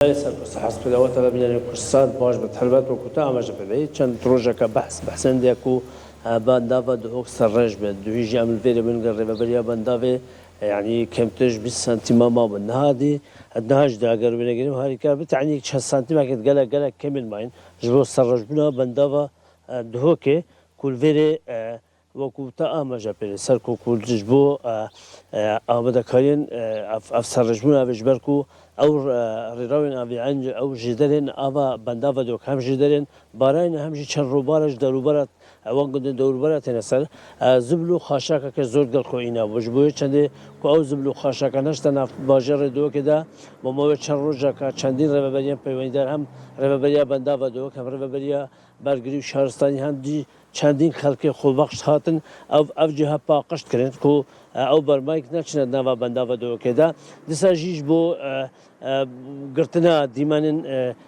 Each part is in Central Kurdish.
ليس حسب دوات بين كورسات باش بتحلبات وكتا أما جبلي كان تروجا كبحث بحثن ديكو باندافا دهوك سرج بدويجي عمل فيري من قرب بريا باندافي يعني كم تج 20 سنتيم ما من هذه النهاج دا قرب نجري وهذه كان بتعني 6 سنتيم كده قلا كمل ماين جبوا سرج بنا باندافا دهوكي كل فيري وكوتا أما جبلي سركو كل جبوا أبدا كارين أفسرج بنا بجبركو او ریراوین آبی عنج او جدرن آبا بنداو دوک هم جدرن باراین همچی چند روبارش دروبارت وانگود دروبارت نسل زبلو خاشاک که زود گل خوینا وجبوی چندی کو او زبلو خاشاک نشتن باجر دو که دا مموی چند روزا که چندین ربابریان پیوندار هم ربابریا بنداو دوک هم ربابریا برگری شهرستانی هم دی چندین خلق خوبخش هاتن او جهه پاقشت کردن کو او برمایک نچند نوا بنداو دوک دا دساجیش بو قرتنا دیمانن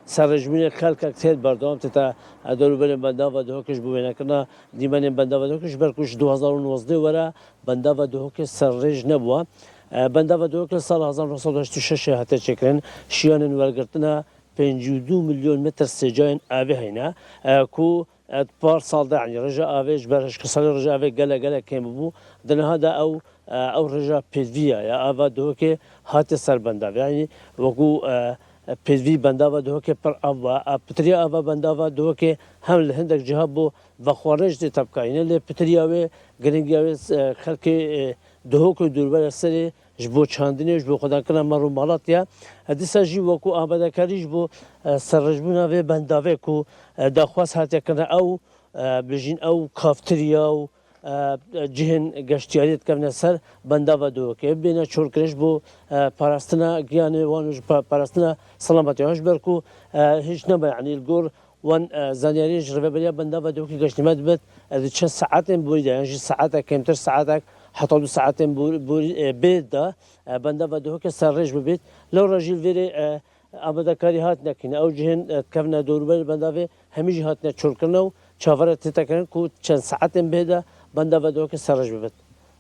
سرجمین خلق کثیر بردام تا دارو بریم بنداو دهوکش بوینا کنا دیمانن بنداو دهوکش برکوش 2019 ورا بنداو دهوک سرج نبوا بنداو دهوک سال 1986 هات چکرن شیانن ورگرتنا 52 میلیون متر سجاین آبی هینا کو بار سال ده يعني رجع آبیش برش کسال رجع آبی گله کم بو دنها هذا او رجع پیدویا یا آبا دو که هات سر بنداو يعني وقو پیدوی بنداو دو که پر آبا پتریا آبا بنداو دو که هم لهندک جهاب بو و خارج دی طبقه لی پتریا و گرینگیاوی خلق دو که دوربر سری جبو چاندنی جبو خدا کنه مرو مالات یا دیسا جی وقو آبا دکاریش بو سرجبونا و بنداوی کو دخواست هات کنه او بجین او کافتریا و جهن گشتیاریت کردن سر بنداو دو که بینا چور کرش بو پاراستنا گیانه وانج پاراستنا سلامتی هاش برکو هیچ نبا يعني الجور وان زانياري جربه بليا بنداو دو که گشتیمت بد از چند ساعتين بوده يعني ساعت کمتر ساعتك حتی 2 ساعتين بيد دا بنداو دو که سرج ببيت لو راجل ویری آماده کاری هات نکنه او جهن کفنا دوربر بنداوی همیشه هات نچور کنه و چهارت تکرن کو چند ساعتين بيدا بنداو دو که سرج ببيت